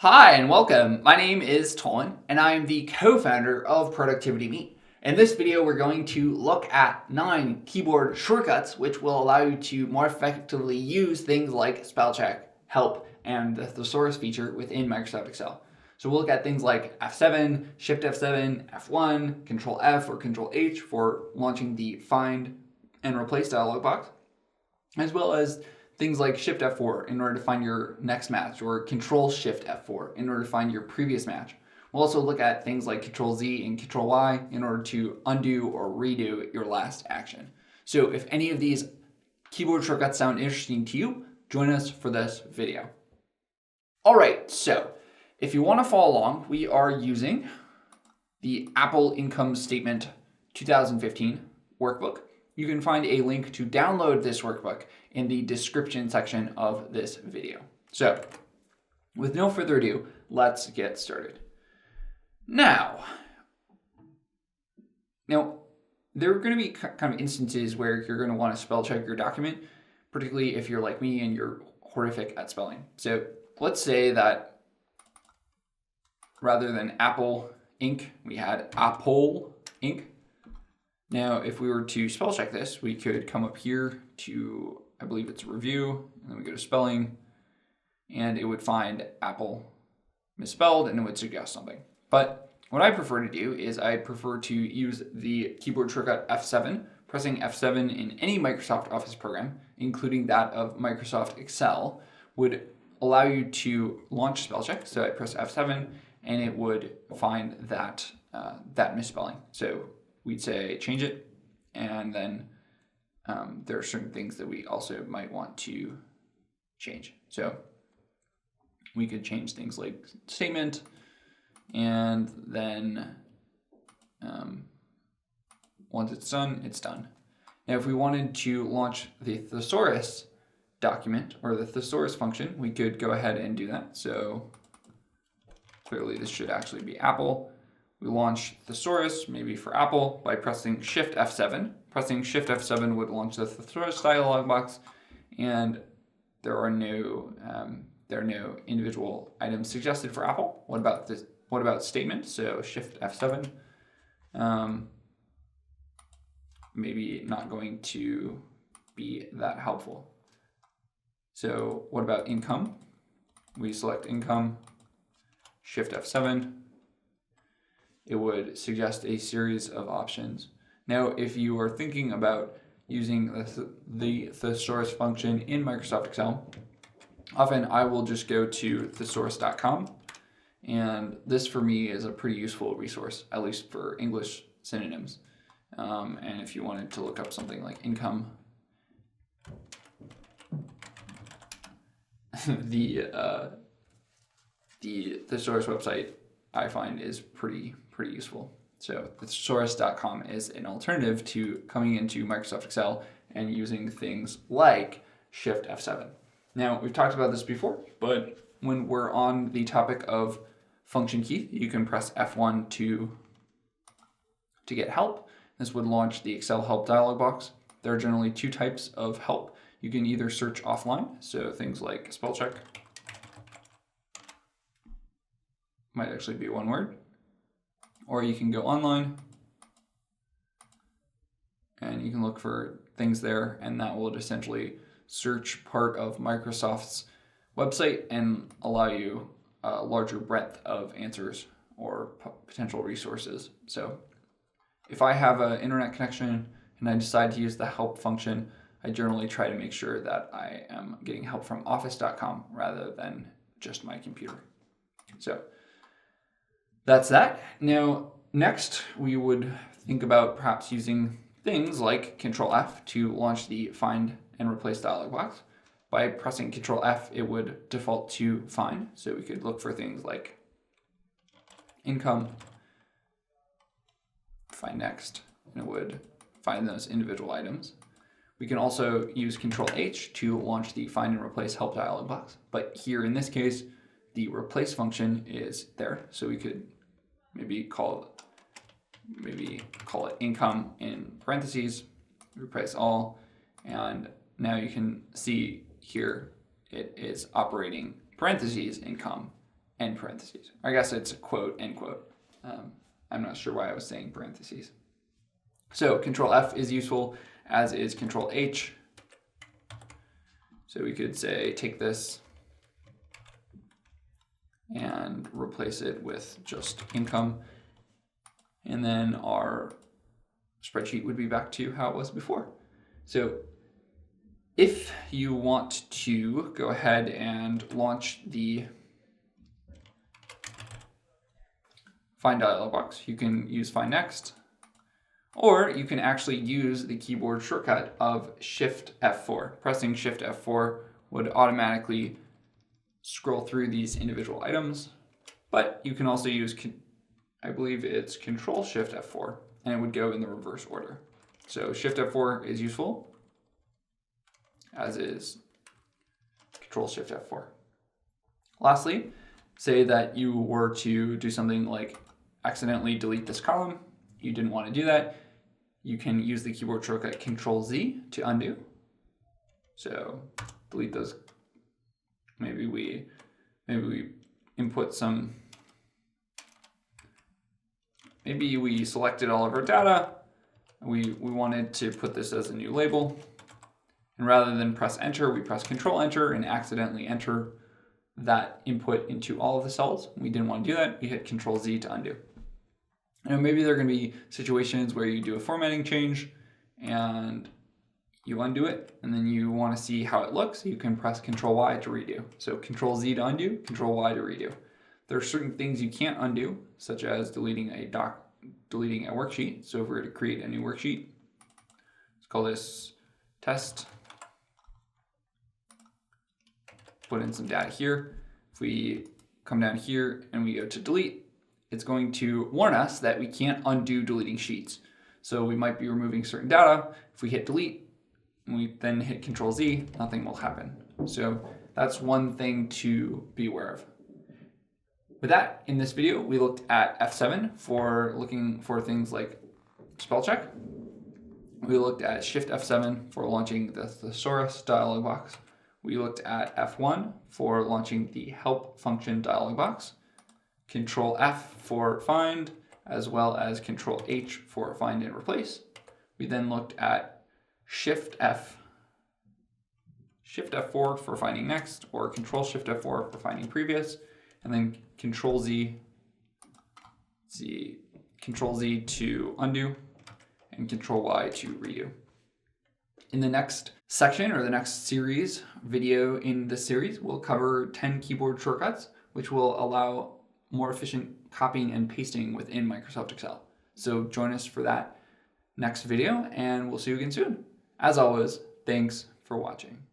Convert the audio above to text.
Hi and welcome. My name is Tolan and I am the co-founder of Productivity Meet. In this video, we're going to look at 9 keyboard shortcuts which will allow you to more effectively use things like Spellcheck, Help, and the Thesaurus feature within Microsoft Excel. So we'll look at things like F7, Shift F7, F1, Ctrl F or Ctrl H for launching the Find and Replace dialog box, as well as things like Shift F4 in order to find your next match, or Ctrl Shift F4 in order to find your previous match. We'll also look at things like Ctrl Z and Ctrl Y in order to undo or redo your last action. So if any of these keyboard shortcuts sound interesting to you, join us for this video. All right, so if you want to follow along, we are using the Apple Income Statement 2015 workbook. You can find a link to download this workbook in the description section of this video. So, with no further ado, let's get started. Now, there are going to be kind of instances where you're going to want to spell check your document, particularly if you're like me and you're horrific at spelling. So, let's say that rather than Apple Inc., we had Apple Inc. Now, if we were to spell check this, we could come up here to, I believe it's review, and then we go to spelling, and it would find Apple misspelled, and it would suggest something. But what I prefer to do is I prefer to use the keyboard shortcut F7. Pressing F7 in any Microsoft Office program, including that of Microsoft Excel, would allow you to launch spell check. So I press F7, and it would find that misspelling. So we'd say change it, and then there are certain things that we also might want to change. So we could change things like statement, and then once it's done, it's done. Now, if we wanted to launch the Thesaurus document or the Thesaurus function, we could go ahead and do that. So clearly this should actually be Apple. We launch Thesaurus, maybe for Apple, by pressing Shift F7. Pressing Shift F7 would launch the Thesaurus dialog box, and there are no individual items suggested for Apple. What about this? What about statement? So Shift F7. Maybe not going to be that helpful. So what about income? We select income, Shift F7. It would suggest a series of options. Now, if you are thinking about using the Thesaurus function in Microsoft Excel, often I will just go to thesaurus.com, and this for me is a pretty useful resource, at least for English synonyms. And if you wanted to look up something like income, the Thesaurus website I find is pretty useful. So thesaurus.com is an alternative to coming into Microsoft Excel and using things like Shift F7. Now, we've talked about this before, but when we're on the topic of function key, you can press F1 to get help. This would launch the Excel help dialog box. There are generally 2 types of help. You can either search offline, so things like spell check might actually be one word, or you can go online and you can look for things there, and that will essentially search part of Microsoft's website and allow you a larger breadth of answers or potential resources. So if I have an internet connection and I decide to use the help function, I generally try to make sure that I am getting help from office.com rather than just my computer. So that's that. Now, next we would think about perhaps using things like Ctrl F to launch the Find and Replace dialog box. By pressing Ctrl F, it would default to Find. So we could look for things like income, find next, and it would find those individual items. We can also use Ctrl H to launch the Find and Replace Help dialog box. But here in this case, the replace function is there. So we could maybe call it income in parentheses, replace all, and now you can see here it is operating parentheses income end parentheses. I guess it's a quote, end quote. I'm not sure why I was saying parentheses. So Ctrl F is useful, as is Ctrl H. So we could say take this and replace it with just income. And then our spreadsheet would be back to how it was before. So if you want to go ahead and launch the Find dialog box, you can use Find Next, or you can actually use the keyboard shortcut of Shift F4. Pressing Shift F4 would automatically scroll through these individual items, but you can also use, I believe it's Ctrl Shift F4, and it would go in the reverse order. So Shift F4 is useful, as is Ctrl Shift F4. Lastly, say that you were to do something like accidentally delete this column. You didn't want to do that. You can use the keyboard shortcut Ctrl Z to undo. So delete those. Maybe we input some. Maybe we selected all of our data. We wanted to put this as a new label. And rather than press Enter, we press Ctrl Enter and accidentally enter that input into all of the cells. We didn't want to do that. We hit Ctrl Z to undo. And maybe there are going to be situations where you do a formatting change and you undo it, and then you want to see how it looks. You can press Ctrl Y to redo. So Ctrl Z to undo, Ctrl Y to redo. There are certain things you can't undo, such as deleting a worksheet. So if we were to create a new worksheet, let's call this test. Put in some data here. If we come down here and we go to delete, it's going to warn us that we can't undo deleting sheets. So we might be removing certain data. If we hit delete, and we then hit Ctrl Z, nothing will happen. So that's one thing to be aware of. With that, in this video, we looked at F7 for looking for things like spell check. We looked at Shift F7 for launching the Thesaurus dialog box. We looked at F1 for launching the help function dialog box. Ctrl F for find, as well as Ctrl H for find and replace. We then looked at Shift F4 for finding next, or Ctrl Shift F4 for finding previous, and then Ctrl Z to undo, and Ctrl Y to redo. In the next section, or the next video in this series, we'll cover 10 keyboard shortcuts, which will allow more efficient copying and pasting within Microsoft Excel. So join us for that next video, and we'll see you again soon. As always, thanks for watching.